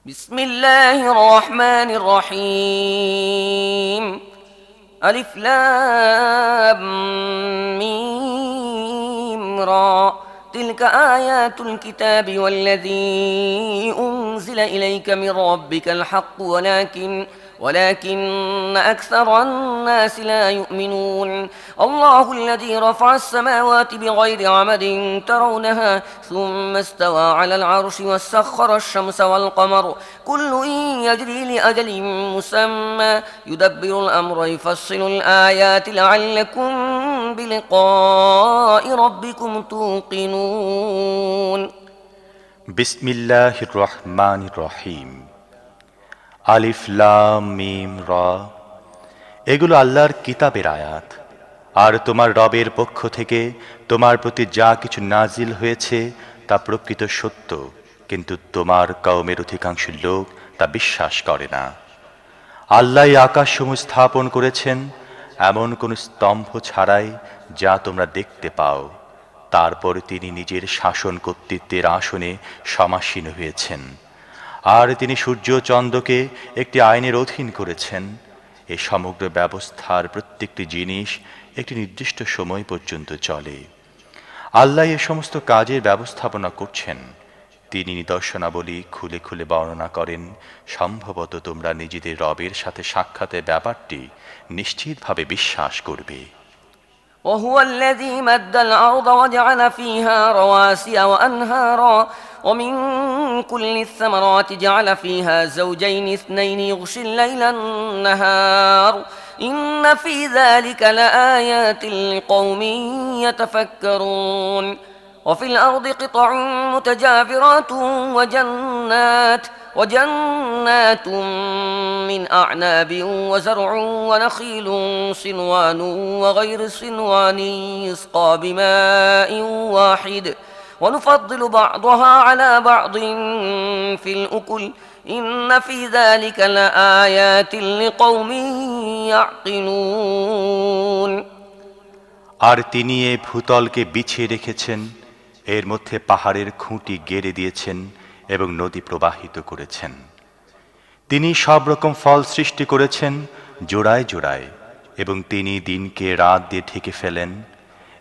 بسم الله الرحمن الرحيم ألف لام ميم را تلك آيات الكتاب والذي أنزل إليك من ربك الحق ولكن أكثر الناس لا يؤمنون الله الذي رفع السماوات بغير عمد ترونها ثم استوى على العرش وسخر الشمس والقمر كل يجري لأجل مسمى يدبر الأمر يفصل الآيات لعلكم بلقاء ربكم توقنون بسم الله الرحمن الرحيم আলিফ লাম মিম রা এগুলো আল্লাহর কিতাবের আয়াত। আর তোমার রবের পক্ষ থেকে তোমার প্রতি যা কিছু নাজিল হয়েছে তা প্রকৃত সত্য, কিন্তু তোমার কওমের অধিকাংশ লোক তা বিশ্বাস করে না। আল্লাহই আকাশসমূহ স্থাপন করেছেন এমন কোন স্তম্ভ ছাড়াই যা তোমরা দেখতে পাও। তারপর তিনি নিজের শাসন কর্তৃত্বের আসনে সমাসীন হয়েছেন। আর তিনি সূর্য চন্দ্রকে একটি আইনের অধীন করেছেন। এই সমগ্র ব্যবস্থার প্রত্যেকটি জিনিস একটি নির্দিষ্ট সময় পর্যন্ত চলে। আল্লাহ এ সমস্ত কাজের ব্যবস্থাপনা করছেন। তিনি নিদর্শনাবলী খুলে খুলে বর্ণনা করেন। সম্ভবত তোমরা নিজেদের রবের সাথে সাক্ষাতের ব্যাপারটি নিশ্চিতভাবে বিশ্বাস করবে। وهو الذي مد الأرض وجعل فيها رواسي وأنهارا ومن كل الثمرات جعل فيها زوجين اثنين يغشي الليل النهار إن في ذلك لآيات لقوم يتفكرون وفي الأرض قطع متجاورات وجنات من أعناب وزرع ونخيل صنوان وغير صنوان يسقى بماء واحد ونفضل بعضها على بعض في الأكل إن في ذلك لآيات لقوم يعقلون আর তিনি এ ভূতলকে বিছিয়ে রেখেছেন, এর মধ্যে পাহাড়ের খুঁটি গেড়ে দিয়েছেন এবং নদী প্রবাহিত করেছেন। তিনি সব রকম ফল সৃষ্টি করেছেন জোড়ায় জোড়ায়, এবং তিনি দিনকে রাত দিয়ে ঢেকে ফেলেন।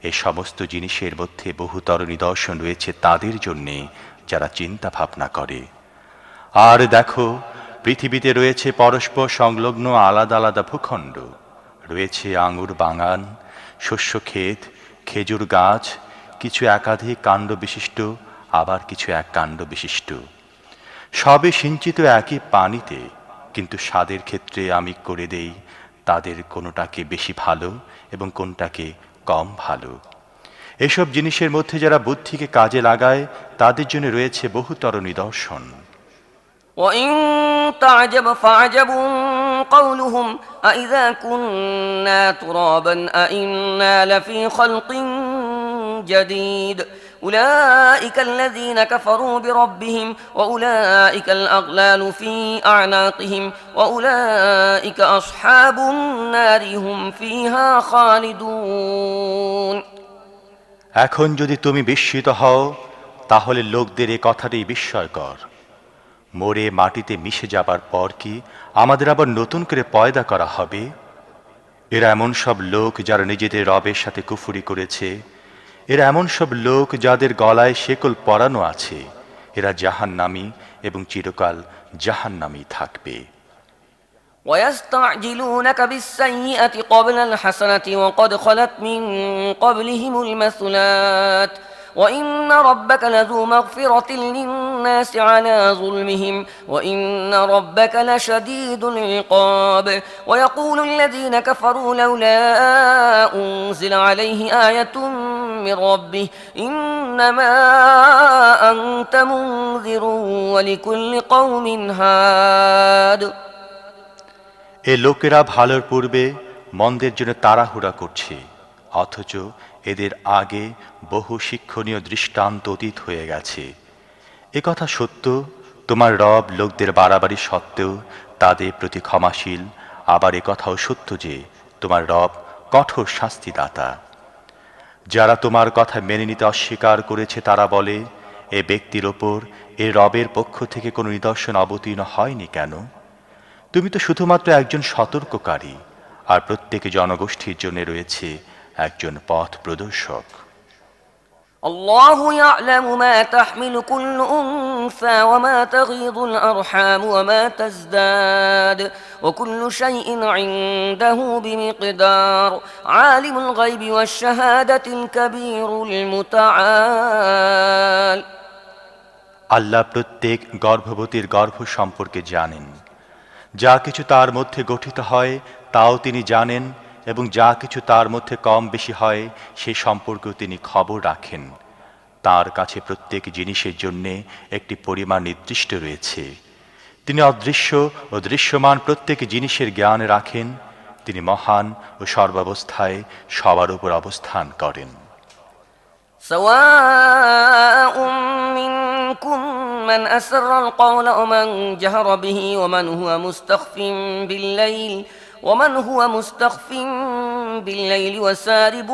এই সমস্ত জিনিসের মধ্যে বহুতর নিদর্শন রয়েছে তাদের জন্যে যারা চিন্তা ভাবনা করে। আর দেখো, পৃথিবীতে রয়েছে পরস্পর সংলগ্ন আলাদা আলাদা ভূখণ্ড, রয়েছে আঙুর বাগান, শস্য ক্ষেত, খেজুর গাছ, কিছু একাধিক কাণ্ড বিশিষ্ট, আবার কিছু এক কাণ্ড বিশিষ্ট। সবে সিঞ্চিত একই পানিতে, কিন্তু স্বাদের ক্ষেত্রে আমি করে দেই তাদের কোনোটাকে বেশি ভালো এবং কোনটাকে কম ভালো। এসব জিনিসের মধ্যে যারা বুদ্ধিকে কাজে লাগায় তাদের জন্য রয়েছে বহুতর নিদর্শন। وإن تعجب فعجب قولهم أإذا كنا ترابا أإنا لفي خلق جديد أولئك الذين كفروا بربهم وأولئك الأغلال في أعناقهم وأولئك أصحاب النار هم فيها خالدون এখন যদি তুমি বিস্মিত হও, তাহলে লোকদের এ কথাটি বিস্ময়কর। মরে মাটিতে মিশে যাবার পর কি আমাদের আবার নতুন করে পয়দা করা হবে? এরা এমন সব লোক যারা নিজেদের রবের সাথে কুফরি করেছে। এরা এমন সব লোক যাদের গলায় শেকল পরানো আছে। এরা জাহান্নামী এবং চিরকাল জাহান্নামী থাকবে। ويستعجلونك بالسيئة قبل الحسنة وقد خلت من قبلهم المثلات وإن ربك لذو مغفرة للناس على ظلمهم وإن ربك لشديد العقاب ويقول الذين كفروا لولا أنزل عليه آية من ربه إنما أنت منذر ولكل قوم هاد এ লোকেরা ভালোর পূর্বে মন্দের জন্য তাড়াহুড়া করছে, অথচ এদের আগে বহু শিক্ষণীয় দৃষ্টান্ত অতীত হয়ে গেছে। একথা সত্য, তোমার রব লোকদের বাড়াবাড়ি সত্ত্বেও তাদের প্রতি ক্ষমাশীল। আবার একথাও সত্য যে তোমার রব কঠোর শাস্তিদাতা। যারা তোমার কথা মেনে নিতে অস্বীকার করেছে তারা বলে, এ ব্যক্তির ওপর এ রবের পক্ষ থেকে কোনো নিদর্শন অবতীর্ণ হয়নি কেন? তুমি তো শুধুমাত্র একজন সতর্ককারী, আর প্রত্যেক জনগোষ্ঠীর জন্য রয়েছে একজন পথ প্রদর্শক। الله يعلم ما تحمل كل أنثى وما تغيض الأرحام وما تزداد وكل شيء عنده بمقدار عالم الغيب والشهادة الكبير المتعال আল্লাহ প্রত্যেক গর্ভবতীর গর্ভ সম্পর্কে জানেন। যা কিছু তার মধ্যে গঠিত হয় তাও তিনি জানেন, এবং যা কিছু তার মধ্যে কম বেশি হয় সে সম্পর্কেও তিনি খবর রাখেন। তার কাছে প্রত্যেক জিনিসের জন্য একটি পরিমাণ নির্দিষ্ট রয়েছে। তিনি অদৃশ্য ও দৃশ্যমান প্রত্যেক জিনিসের জ্ঞান রাখেন। তিনি মহান ও সর্বাবস্থায় সবার উপর অবস্থান করেন। سواء منكم من أسر القول ومن جهر به ومن هو مستخف بالليل وسارب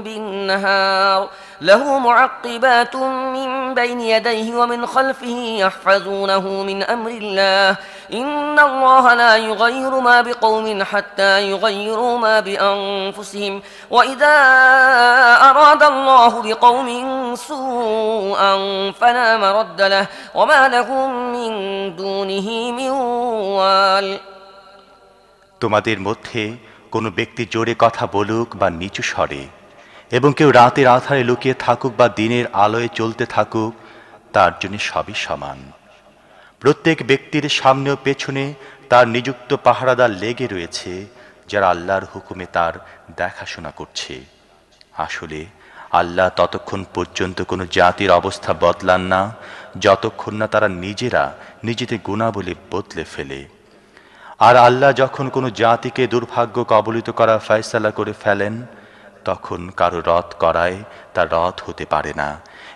بالنهار له معقبات من بين يديه ومن خلفه يحفظونه من أمر الله إن الله لا يغير ما بقوم حتى يغيروا ما بأنفسهم وإذا أراد الله بقوم سوءا فلا مرد له وما لهم من دونه من وال তোমাদের মধ্যে কোনো ব্যক্তি জোরে কথা বলুক বা নিচু স্বরে, এবং কেউ রাতের আঁধারে লুকিয়ে থাকুক বা দিনের আলোয় চলতে থাকুক, তার জন্য সবই সমান। প্রত্যেক ব্যক্তির সামনে ও পেছনে তার নিযুক্ত পাহারাদার লেগে রয়েছে, যারা আল্লাহর হুকুমে তার দেখাশোনা করছে। আসলে আল্লাহ ততক্ষণ পর্যন্ত কোনো জাতির অবস্থা বদলান না, যতক্ষণ না তারা নিজেরা নিজেদের গুণাবলী বদলে ফেলে। আর আল্লাহ যখন কোনো জাতিকে দুর্ভাগ্য কবলিত করার ফয়সালা করে ফেলেন, তখন কারো রদ করায় তার রদ হতে পারে না,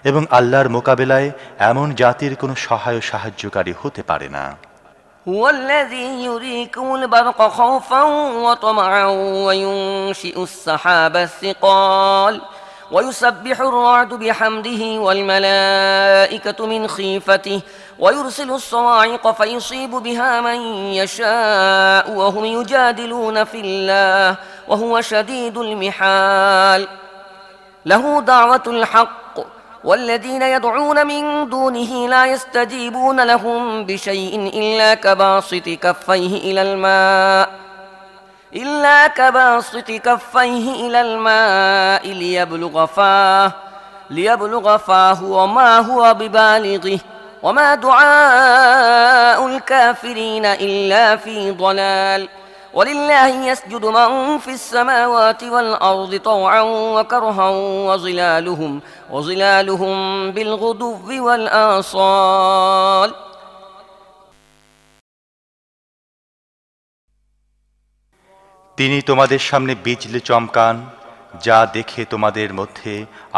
এবং আল্লাহর মোকাবেলায় এমন জাতির কোনো সহায় ও সাহায্যকারী হতে পারে না। هو الذي يريكم البرق خوفا وطمعا وينشئ السحاب الثقال ويسبح الرعد بحمده والملائكة من خيفته ويرسل الصواعق فيصيب بها من يشاء وهم يجادلون في الله وهو شديد المحال له دعوة الحق والذين يدعون من دونه لا يستجيبون لهم بشيء إلا كباسط كفيه إلى الماء ليبلغ فاه وما هو ببالغه وما دعاء الكافرين إلا في ضلال ولله يسجد من في السماوات والأرض طوعا وكرها وظلالهم بالغدو والآصال তিনি তোমাদের সামনে বিজলি চমকান, যা দেখে তোমাদের মধ্যে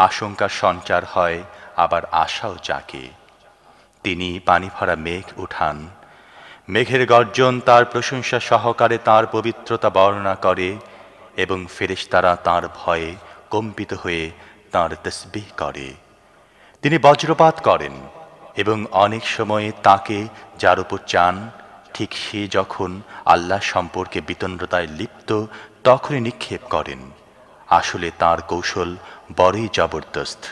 আশঙ্কার সঞ্চার হয়, আবার আশাও জাগে। তিনি পানি ভরা মেঘ উঠান, মেঘের গর্জন তার প্রশংসা সহকারে তার পবিত্রতা বর্ণনা করে, এবং ফেরেশতারা তার ভয়ে কম্পিত হয়ে তার তাসবিহ করে। তিনি বজ্রপাত করেন, এবং অনেক সময়ে তাকে যার উপর চান, ঠিক সে যখন আল্লাহ সম্পর্কে বিতন্ডতায় লিপ্ত তখনই নিক্ষেপ করেন। আসলে তার কৌশল বড়ই জবরদস্ত।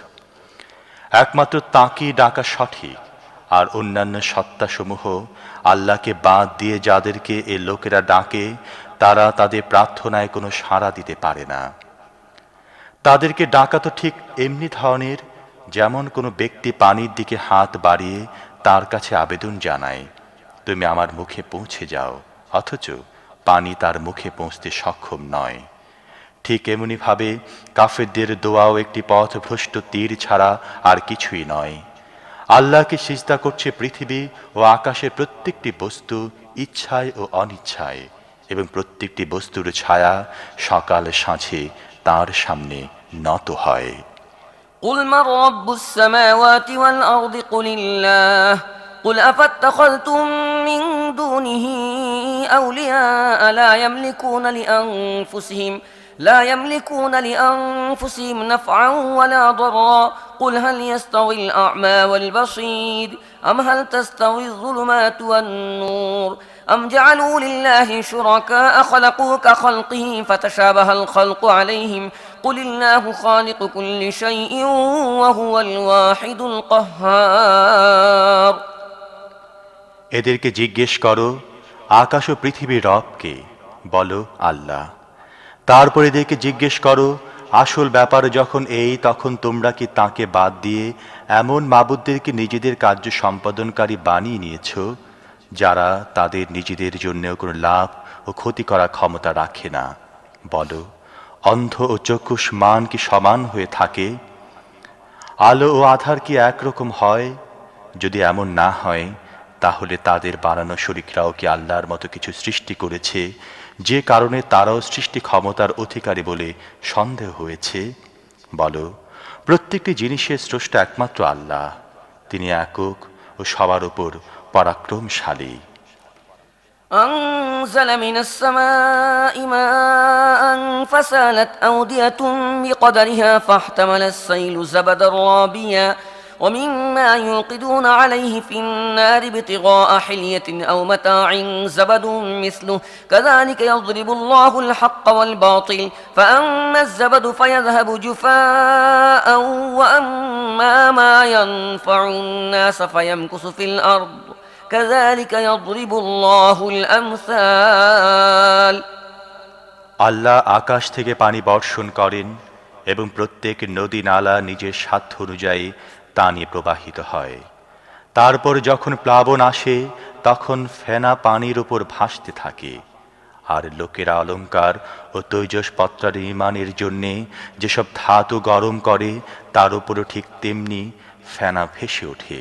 একমাত্র তাঁকেই ডাকা সঠিক, আর অন্যান্য সত্তাসমূহ আল্লাহকে বাদ দিয়ে যাদেরকে এ লোকেরা ডাকে, তারা তাদের প্রার্থনায় কোনো সাড়া দিতে পারে না। তাদেরকে ডাকা তো ঠিক এমনি ধরনের, যেমন কোনো ব্যক্তি পানির দিকে হাত বাড়িয়ে তার কাছে আবেদন জানায়, তুমি আমার মুখে পৌঁছে যাও, অথচ পানি তার মুখে পৌঁছতে সক্ষম নয়। ঠিক এমনিভাবে কাফেরদের দোয়াও একটি পথভ্রষ্ট তীর ছাড়া আর কিছুই নয়। আল্লাহকে সিজদা করছে পৃথিবী ও আকাশের প্রত্যেকটি বস্তু ইচ্ছায় ও অনিচ্ছায়, এবং প্রত্যেকটি বস্তুর ছায়া সকাল সাঁঝে তার সামনে নত হয়। قل من رب السماوات والأرض قل الله قل أفاتخذتم من دونه أولياء لا يملكون لأنفسهم نفعا ولا ضرا قل هل يستوي الأعمى والبصير أم هل تستوي الظلمات والنور أم جعلوا لله شركاء خلقوا كخلقه فتشابه الخلق عليهم قل الله خالق كل شيء وهو الواحد القهار এদেরকে জিজ্ঞেস করো আকাশ ও পৃথিবীর রবকে, বলো আল্লাহ। তারপর এদেরকে জিজ্ঞেস করো আসল ব্যাপার যখন এই, তখন তোমরা কি তাকে বাদ দিয়ে এমন মাবুদদেরকে নিজেদের কার্য সম্পাদনকারী বানিয়ে নিয়েছ যারা তাদের নিজেদের জন্যও কোনো লাভ ও ক্ষতি করার ক্ষমতা রাখে না? বলো, অন্ধ ও চক্ষুষ মান কি সমান হয়ে থাকে? আলো ও আধার কি একরকম হয়? যদি এমন না হয়, তাহলে তাদের বানানো শরীকরাও কি আল্লাহর মতো কিছু সৃষ্টি করেছে, যে কারণে তারাও সৃষ্টি ক্ষমতার অধিকারী বলে সন্দেহ হয়েছে? বলো, প্রত্যেকটি জিনিসের স্রষ্টা একমাত্র আল্লাহ, তিনি একক ও সবার উপর পরাক্রমশালী। أنزل من السماء ماء فسالت أودية بقدرها فاحتمل السيل زبدا رابيا ومما يوقدون عليه في النار ابتغاء حلية أو متاع زبد مثله كذلك يضرب الله الحق والباطل فأما الزبد فيذهب جفاء وأما ما ينفع الناس فيمكث في الأرض كذلك يضرب الله الأمثال আল্লাহ আকাশ থেকে পানি বর্ষণ করেন এবং প্রত্যেক নদী নালা নিজের সাধ্য অনুযায়ী তা নিয়ে প্রবাহিত হয়। তারপর যখন প্লাবন আসে, তখন ফেনা পানির উপর ভাসতে থাকে। আর লোকেরা অলঙ্কার ও তৈজসপত্র নির্মাণের জন্যে যেসব ধাতু গরম করে, তার উপরও ঠিক তেমনি ফেনা ভেসে ওঠে।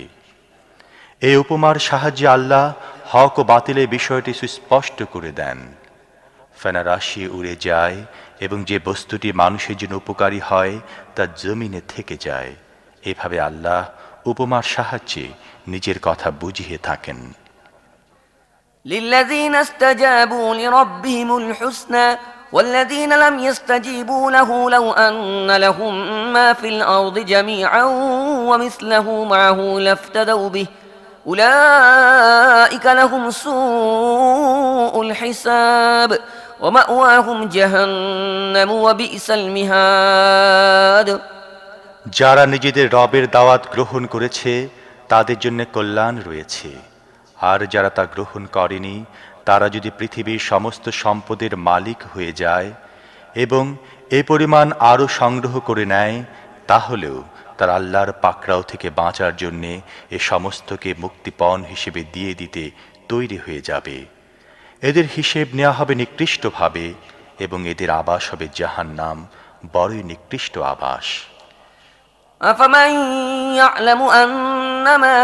এই উপমার সাহায্যে আল্লাহ হক ও বাতিলের বিষয়টি সুস্পষ্ট করে দেন। ফেনা রাশি উড়ে যায় এবং যে বস্তুটি মানুষের জন্য উপকারী হয় তা জমিনে থেকে যায়। এভাবে আল্লাহ উপমার সাহায্যে নিজের কথা বুঝিয়ে থাকেন। للذين استجابوا لربهم الحسنى والذين لم يستجيبوا له لو أن لهم ما في الأرض جميعا ومثله معه لافتدوا به أولئك لهم سوء الحساب ومأواهم جهنم وبئس المهاد যারা নিজেদের রবের দাওয়াত গ্রহণ করেছে তাদের জন্য কল্যাণ রয়েছে, আর যারা তা গ্রহণ করেনি তারা যদি পৃথিবীর সমস্ত সম্পদের মালিক হয়ে যায় এবং এ পরিমাণ আরও সংগ্রহ করে নেয়, তাহলেও তার আল্লাহর পাকড়াও থেকে বাঁচার জন্যে এ সমস্তকে মুক্তিপণ হিসেবে দিয়ে দিতে তৈরি হয়ে যাবে। এদের হিসেব নেওয়া হবে নিকৃষ্টভাবে এবং এদের আবাস হবে জাহান্নাম, বড়ই নিকৃষ্ট আবাস। أفمن يعلم أنما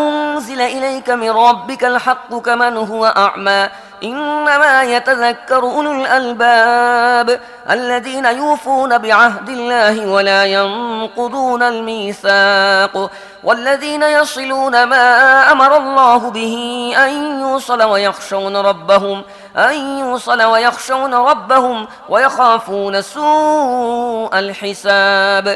أنزل إليك من ربك الحق كمن هو أعمى إنما يتذكر أولو الألباب الذين يوفون بعهد الله ولا ينقضون الميثاق والذين يصلون ما أمر الله به أن يوصل ويخشون ربهم ويخافون سوء الحساب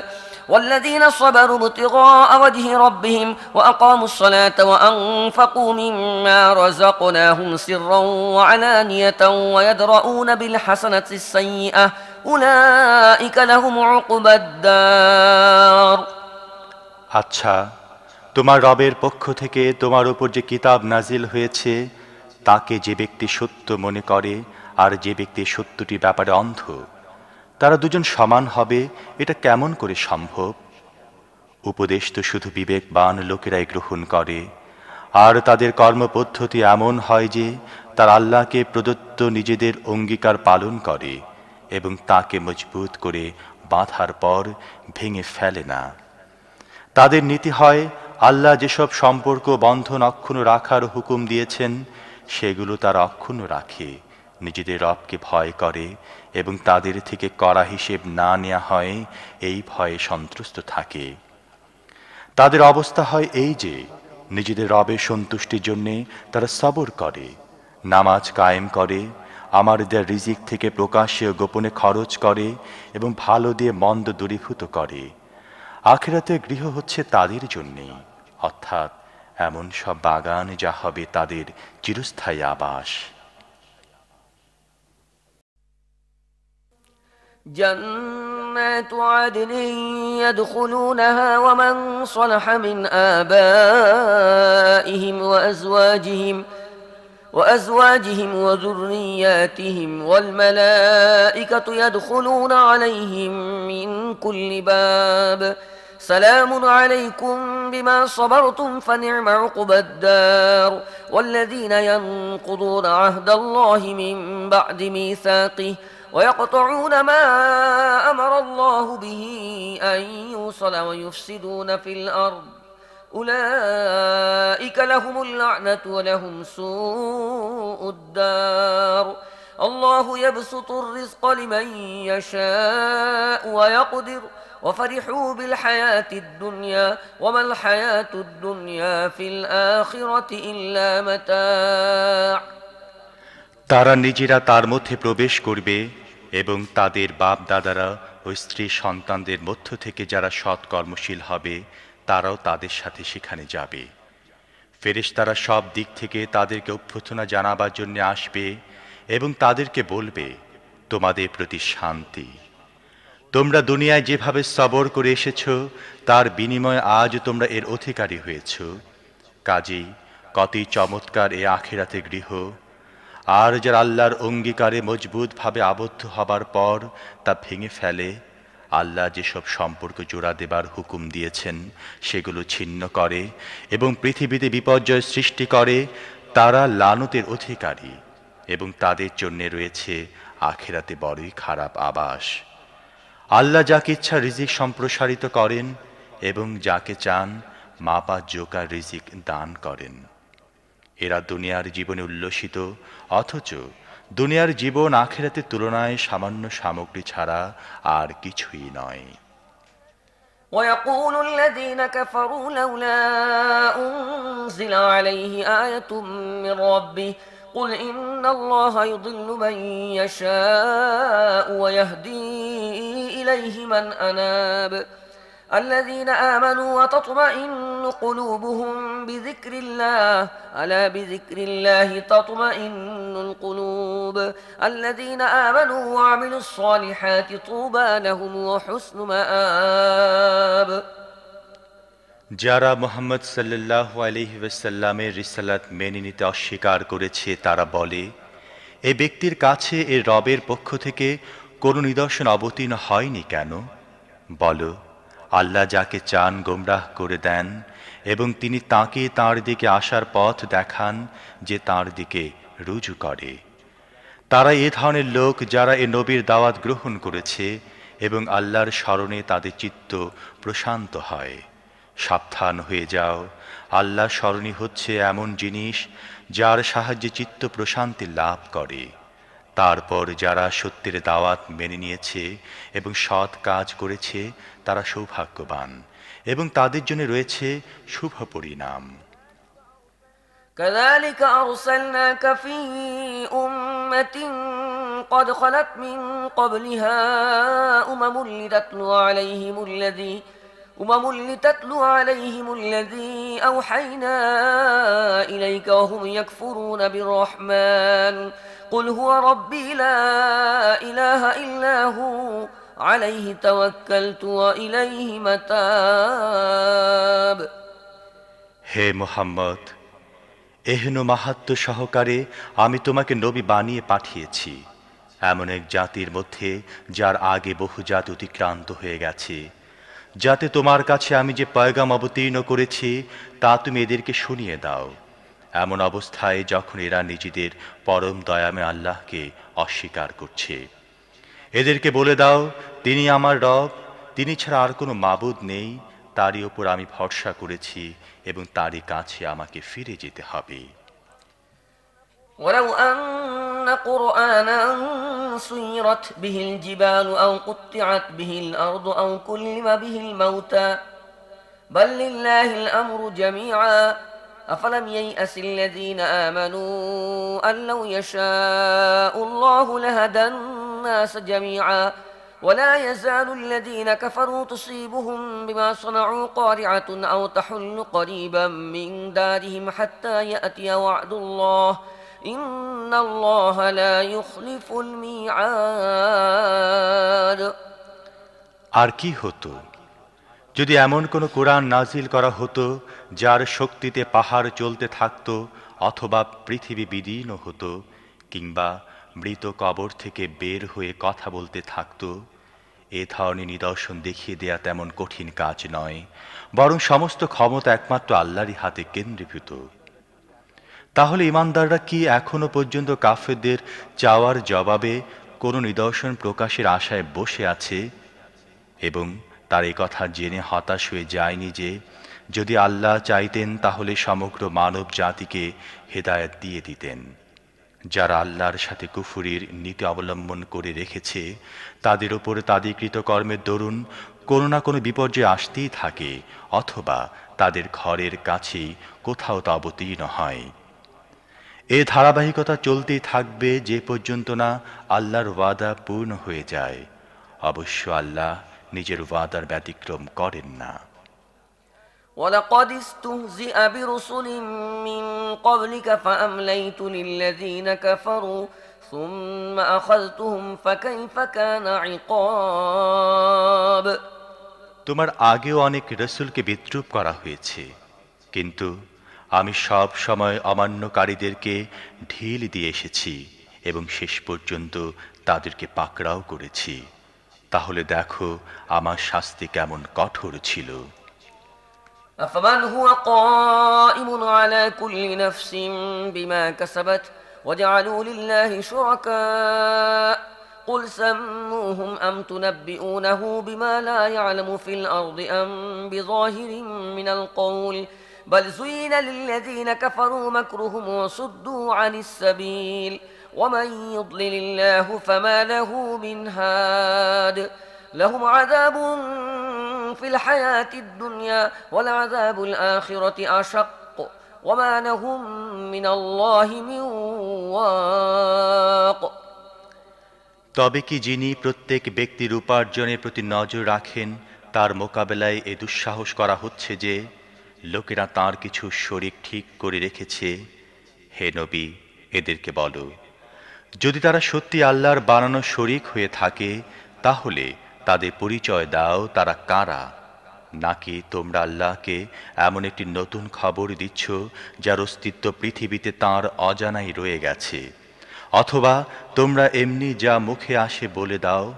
والذين صبروا ابتغاء وجه ربهم وأقاموا الصلاة وأنفقوا مما رزقناهم سرا وعلانية ويدرؤون بالحسنة السيئة أولئك لهم عقبى الدار আচ্ছা, তোমার রবের পক্ষ থেকে তোমার উপর যে কিতাব নাজিল হয়েছে তাকে যে ব্যক্তি সত্য মনে করে আর যে ব্যক্তি সত্যটি ব্যাপারে অন্ধ, তারা দুজন সমান হবে, এটা কেমন করে সম্ভব? উপদেশ তো শুধু বিবেকবান লোকেরাই গ্রহণ করে, আর তাদের কর্মপদ্ধতি এমন হয় যে তারা আল্লাহকে প্রদত্ত নিজেদের অঙ্গীকার পালন করে এবং তাকে মজবুত করে বাঁধার পর ভেঙে ফেলে না। তাদের নীতি হয় আল্লাহ যেসব সম্পর্ক বন্ধন অক্ষুণ্ণ রাখার হুকুম দিয়েছেন সেগুলো তারা অক্ষুণ্ণ রাখে, নিজেদের রবকে ভয় করে এবং তাদের থেকে কড়া হিসেব না নেওয়া হয় এই ভয়ে সন্তুষ্ট থাকে। তাদের অবস্থা হয় এই যে নিজেদের রবের সন্তুষ্টির জন্যে তারা সবর করে, নামাজ কায়েম করে, আমার দেয়া রিজিক থেকে প্রকাশ্যে ও গোপনে খরচ করে এবং ভালো দিয়ে মন্দ দূরীভূত করে। আখিরাতের গৃহ হচ্ছে তাদের জন্যেই, অর্থাৎ এমন সব বাগান যা হবে তাদের চিরস্থায়ী আবাস। جنات عدن يدخلونها ومن صلح من آبائهم وأزواجهم وذرياتهم والملائكة يدخلون عليهم من كل باب سلام عليكم بما صبرتم فنعم عقبى الدار والذين ينقضون عهد الله من بعد ميثاقه ويقطعون ما أمر الله به أن يوصل ويفسدون في الأرض أولئك لهم اللعنة ولهم سوء الدار الله يبسط الرزق لمن يشاء ويقدر وفرحوا بالحياة الدنيا وما الحياة الدنيا في الآخرة إلا متاع। তারা নিজেরা তার মধ্যে প্রবেশ করবে এবং তাদের বাপ দাদারা ও স্ত্রী সন্তানদের মধ্য থেকে যারা সৎ কর্মশীল হবে তারাও তাদের সাথে সেখানে যাবে। ফেরেশতারা সব দিক থেকে তাদেরকে অভ্যর্থনা জানাবার জন্য আসবে এবং তাদেরকে বলবে, তোমাদের প্রতি শান্তি। তোমরা দুনিয়ায় যেভাবে সবর করে এসেছ তার বিনিময়ে আজ তোমরা এর অধিকারী হয়েছ। কাজেই কতই চমৎকার এ আখিরাতের গৃহ। আর যারা আল্লাহর অঙ্গীকারে মজবুতভাবে আবদ্ধ হবার পর তা ভেঙে ফেলে, আল্লাহ যেসব সম্পর্ক জোড়া দেবার হুকুম দিয়েছেন সেগুলো ছিন্ন করে এবং পৃথিবীতে বিপর্যয় সৃষ্টি করে, তারা লানতের অধিকারী এবং তাদের জন্য রয়েছে আখিরাতে বড়ই খারাপ আবাস। আল্লাহ যাকে ইচ্ছা রিজিক সম্প্রসারিত করেন এবং যাকে চান মাপা জোকা রিজিক দান করেন। এরা দুনিয়ার জীবনে উল্লসিত, অথচ দুনিয়ার জীবন আখিরাতের তুলনায় সামান্য সামগ্রী ছাড়া আর কিছুই নয়। ويقول الذين كفروا لولا أنزل عليه آية من ربه قل إن الله يضل من يشاء ويهدي إليه من أناب الذين آمنوا وتطمئن قلوبهم بذكر الله ألا بذكر الله تطمئن القلوب الذين آمنوا وعملوا الصالحات طوبى لهم وحسن مآب। যারা মুহাম্মদ সাল্লাল্লাহু আলাইহি ওয়াসাল্লামের রিসালাত মেনে নিতে অস্বীকার করেছে তারা বলে, এই ব্যক্তির কাছে এর রবের পক্ষ থেকে কোনো নিদর্শন অবতীর্ণ হয়নি কেন? বলো, আল্লাহ যাকে চান গোমরাহ করে দেন এবং তিনি তাকে তাঁর দিকে আসার পথ দেখান যে তাঁর দিকে রুজু করে। তারা এ ধরনের লোক যারা এ নবীর দাওয়াত গ্রহণ করেছে এবং আল্লাহর স্মরণে তাদের চিত্ত প্রশান্ত হয়। সাবধান হয়ে যাও, আল্লাহ স্মরণই হচ্ছে এমন জিনিস যার সাহায্যে চিত্ত প্রশান্তি লাভ করে। তারপর যারা সত্যের দাওয়াত মেনে নিয়েছে এবং সৎ কাজ করেছে তারা সৌভাগ্যবান এবং তাদের জন্য রয়েছে শুভ পরিণাম। كذلك أرسلناك في أمة قد خلت من قبلها أمم لتتلو عليهم الذي أوحينا إليك وهم يكفرون بالرحمن قل هو ربي لا إله إلا هو عليه توكلت وإليه متاب। হে মুহাম্মদ, এহেন মাহাত্ম্য সহকারে আমি তোমাকে নবী বানিয়ে পাঠিয়েছি এমন এক জাতির মধ্যে যার আগে বহু জাতি অতিক্রান্ত হয়ে গেছে, যাতে তোমার কাছে আমি যে পয়গাম অবতীর্ণ করেছি তা তুমি এদেরকে শুনিয়ে দাও। এমন অবস্থায় যখন এরা নিজেদের পরম দয়াময় আল্লাহকে অস্বীকার করছে, এদেরকে বলে দাও, তিনি আমার রব, তিনি ছাড়া আর কোনো মাবুদ নেই, তারই ওপর আমি ভরসা করেছি এবং তারই কাছে আমাকে ফিরে যেতে হবে। ولو أن قرآنا سيرت به الجبال أو قطعت به الأرض أو كلم به الموتى بل لله الأمر جميعا أفلم ييأس الذين آمنوا أن لو يشاء الله لهدى الناس جميعا ولا يزال الذين كفروا تصيبهم بما صنعوا قارعة أو تحل قريبا من دارهم حتى يأتي وعد الله إن الله لا يخلف الميعاد আর কি হতো যদি এমন কোন কোরআন নাজিল করা হতো যার শক্তিতে পাহাড় চলতে থাকতো অথবা পৃথিবী বিদীর্ণ হতো কিংবা মৃত কবর থেকে বের হয়ে কথা বলতে থাকতো এ ধরনের নিদর্শন দেখিয়ে দেয়া তেমন কঠিন কাজ নয় বরং সমস্ত ক্ষমতা একমাত্র আল্লাহরই হাতে কেন্দ্রীভূত তাহলে ঈমানদাররা কি এখনো পর্যন্ত কাফেরদের চাওয়ার জবাবে কোনো নিদর্শন প্রকাশের আশায় বসে আছে এবং তার এই কথা জেনে হতাশ হয়ে যায়নি যে যদি আল্লাহ চাইতেন তাহলে সমগ্র মানব জাতিকে হেদায়েত দিয়ে দিতেন যারা আল্লাহর সাথে কুফরির নীতি অবলম্বন করে রেখেছে তাদের উপরে তাদের কৃতকর্মের দরুন কোনো না কোনো বিপর্যয় আসতেই থাকে অথবা তাদের ঘরের কাছেই কোথাও তা অবতীর্ণ হয় এ ধারাবাহিকতা চলতেই থাকবে যে পর্যন্ত না আল্লাহর ওয়াদা পূর্ণ হয়ে যায় অবশ্য আল্লাহ নিজের ওয়াদার ব্যতিক্রম করেন না ولقد استهزئ برسل من قبلك فأمليت للذين كفروا ثم أخذتهم فكيف كان عقاب তোমার আগেও অনেক রাসূলকে বিদ্রূপ করা হয়েছে কিন্তু আমি সব সময় অমান্যকারীদেরকে ঢিল দিয়ে এসেছি এবং শেষ পর্যন্ত তাদেরকে পাকড়াও করেছি তাহলে দেখো আমার শাস্তি কেমন কঠোর ছিল أفمن هو قائم على كل نفس بما كسبت وجعلوا لله شركاء قل سموهم أم تنبئونه بما لا يعلم في الأرض أم بظاهر من القول بل زين للذين كفروا مكرهم وصدوا عن السبيل ومن يضلل الله فما له من هاد لهم عذاب في الحياة الدنيا ولعذاب الآخرة أشق وما لهم من الله من واق তবে কি যিনি প্রত্যেক ব্যক্তির উপার্জনের প্রতি নজর রাখেন তার মোকাবেলায় এ দুঃসাহস করা হচ্ছে যে লোকেরা তার কিছু শরীক ঠিক করে রেখেছে হে নবী এদেরকে বলো যদি তারা সত্যি আল্লাহর বানানো শরীক হয়ে থাকে তাহলে তাদের পরিচয় দাও তারা কারা নাকি তোমরা আল্লাহকে এমন একটি নতুন খবর দিচ্ছ যার অস্তিত্ব পৃথিবীতে তাঁর অজানাই রয়ে গেছে অথবা তোমরা এমনি যা মুখে আসে বলে দাও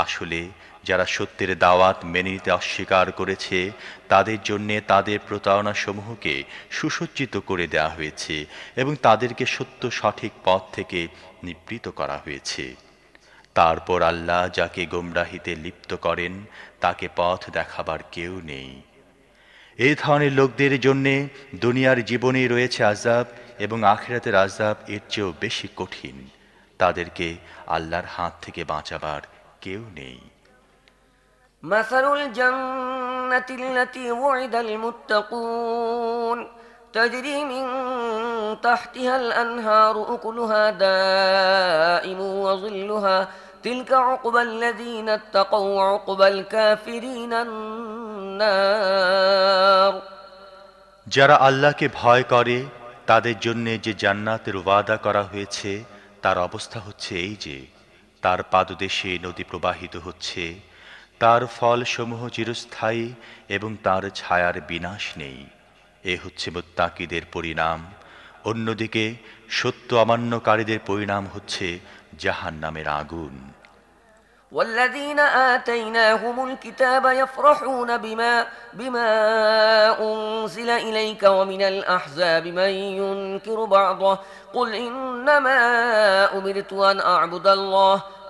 আসলে যারা সত্যের দাওয়াত মেনে নিতে অস্বীকার করেছে তাদের জন্য তাদের প্রতারণা সমূহকে সুসজ্জিত করে দেওয়া হয়েছে এবং তাদেরকে সত্য সঠিক পথ থেকে নিবৃত করা হয়েছে তারপর আল্লাহ যাকে গোমরাহিতে লিপ্ত করেন তাকে পথ দেখাবার কেউ নেই এই ধরনের লোকদের জন্য দুনিয়ার জীবনে রয়েছে আযাব এবং আখিরাতের আযাব এর চেয়েও বেশি কঠিন তাদেরকে আল্লাহর হাত থেকে বাঁচাবার কেউ নেই مثل الجنة التي وعد المتقون تجري من تحتها الأنهار أكلها دائم وظلها تلك عقبى الذين اتقوا وعقبى الكافرين النار যারা আল্লাহকে ভয় করে তাদের জন্য যে জান্নাতের ওয়াদা করা হয়েছে তার অবস্থা হচ্ছে এই যে তার পাদদেশে নদী প্রবাহিত হচ্ছে তার ফলসমূহ চিরস্থায়ী এবং তার ছায়ার বিনাশ নেই এ হচ্ছে মুত্তাকিদের পরিণাম অন্যদিকে সত্য অমান্যকারীদের পরিণাম হচ্ছে জাহান্নামের আগুন والذين آتيناهم الكتاب يفرحون بما أنزل إليك ومن الأحزاب من ينكر بعضه قل إنما أمرت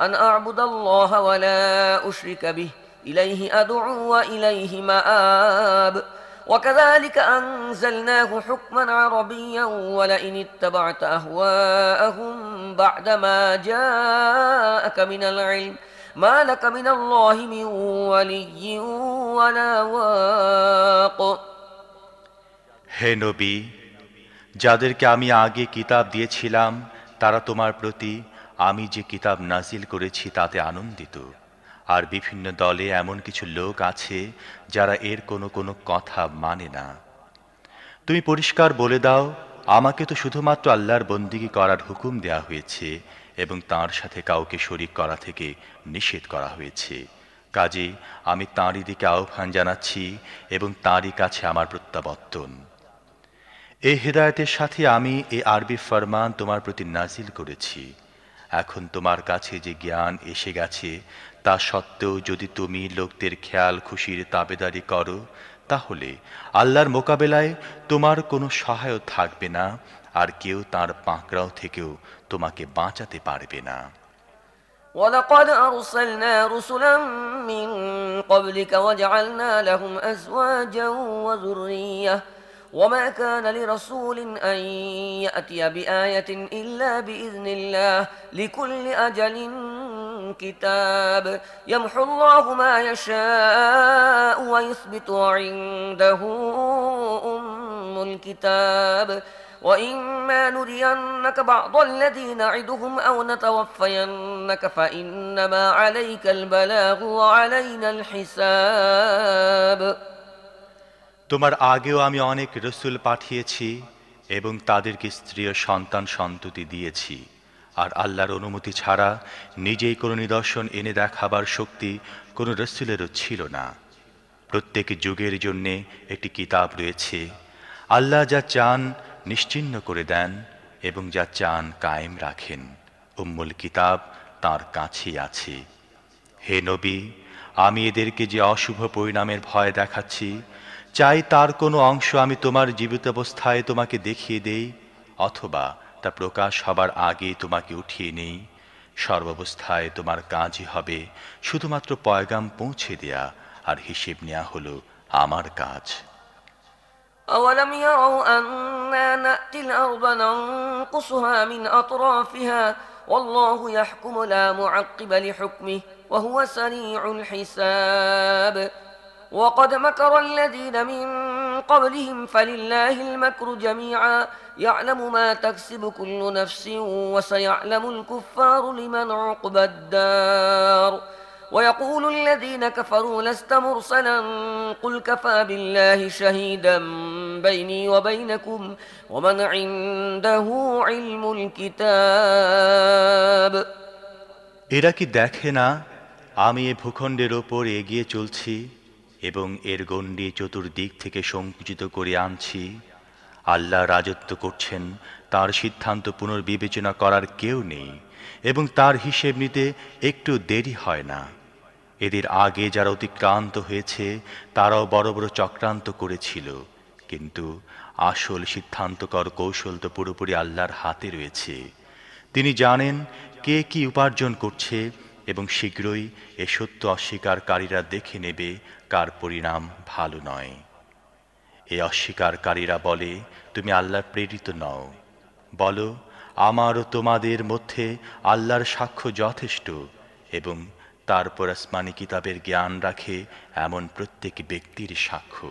أن أعبد الله ولا أشرك به إليه أدعو وإليه مآب وكذلك أنزلناه حكما عربيا ولئن اتبعت أهواءهم بعدما جاءك من العلم ما لك من الله من ولي ولا واق হে নবী যাদেরকে আমি আগে কিতাব দিয়েছিলাম তারা তোমার প্রতি আমি যে কিতাব নাজিল করেছি তাতে আনন্দিত আর বিভিন্ন দলে এমন কিছু লোক আছে যারা এর কোনো কোনো কথা মানে না। তুমি পরিষ্কার বলে দাও, আমাকে তো শুধুমাত্র আল্লাহর বন্দিগি করার হুকুম দেয়া হয়েছে এবং তাঁর সাথে কাউকে শরীক করা থেকে নিষেধ করা হয়েছে। কাজেই আমি তাঁরই দিকে আহ্বান জানাচ্ছি এবং তাঁরই কাছে আমার প্রত্যাবর্তন। এই হেদায়েতের সাথে আমি এই আরবি ফরমান তোমার প্রতি নাজিল করেছি। এখন তোমার কাছে যে জ্ঞান এসে গেছে তা সত্ত্বেও যদি তুমি লোকদের খেয়াল খুশির তাবেদারি করো, তাহলে আল্লাহর মোকাবেলায় তোমার কোনো সহায়ক থাকবে না, আর কেউ তার পাকড়াও থেকেও তোমাকে বাঁচাতে পারবে না। ولقد أرسلنا رسلا من قبلك وجعلنا لهم أزواجا وذرية وما كان لرسول أن يأتي بآية إلا بإذن الله لكل أجل كتاب يمحو الله ما يشاء ويثبت وعنده أم الكتاب وإما نرينك بعض الذي نعدهم أو نتوفينك فإنما عليك البلاغ وعلينا الحساب তোমার আগেও আমি অনেক রসুল পাঠিয়েছি এবং তাদেরকে স্ত্রী ও সন্তান সন্ততি দিয়েছি, আর আল্লাহর অনুমতি ছাড়া নিজেই কোনো নিদর্শন এনে দেখাবার শক্তি কোনো রসুলেরও ছিল না। প্রত্যেক যুগের জন্যে একটি কিতাব রয়েছে। আল্লাহ যা চান নিশ্চিহ্ন করে দেন এবং যা চান কায়েম রাখেন। উম্মুল কিতাব তাঁর কাছেই আছে। হে নবী, আমি এদেরকে যে অশুভ পরিণামের ভয় দেখাচ্ছি, চাই তার কোনো অংশ আমি তোমার জীবিতাবস্থায় তোমাকে দেখিয়ে দেই, অথবা তা প্রকাশ হবার আগে তোমাকে উঠিয়ে নেই। সর্বাবস্থায় তোমার কাজই হবে শুধুমাত্র পয়গাম পৌঁছে দেয়া, আর হিসেব নেওয়া হলো আমার কাজ। أولم يروا أنا نأتي الأرض ننقصها من أطرافها والله يحكم لا معقب لحكمه وهو سريع الحساب وقد مكر الذين من قبلهم فلله المكر جميعا يعلم ما تكسب كل نفس وسيعلم الكفار لمن عقبى الدار ويقول الذين كفروا لست مرسلا قل كفى بالله شهيدا بيني وبينكم ومن عنده علم الكتاب এরা কি দেখে না আমি এ ভূখণ্ডের ওপর এগিয়ে চলছি এবং এর গণ্ডি চতুর্দিক থেকে সংকুচিত করে আনছি? আল্লাহ রাজত্ব করছেন, তার সিদ্ধান্ত পুনর্বিবেচনা করার কেউ নেই এবং তার হিসেব নিতে একটু দেরি হয় না। এদের আগে যারা অতিক্রান্ত হয়েছে তারাও বড় বড় চক্রান্ত করেছিল, কিন্তু আসল সিদ্ধান্তকর কৌশল তো পুরোপুরি আল্লাহর হাতে রয়েছে। তিনি জানেন কে কি উপার্জন করছে এবং শীঘ্রই এ সত্য অস্বীকারীরা দেখে নেবে কার পরিণাম ভালো নয়। এই অস্বীকারীরা বলে, তুমি আল্লাহর প্রেরিত নও। বলো, আমার ও তোমাদের মধ্যে আল্লাহর সাক্ষ্য যথেষ্ট এবং তারপর আসমানি কিতাবের জ্ঞান রাখে এমন প্রত্যেক ব্যক্তির সাক্ষ্য।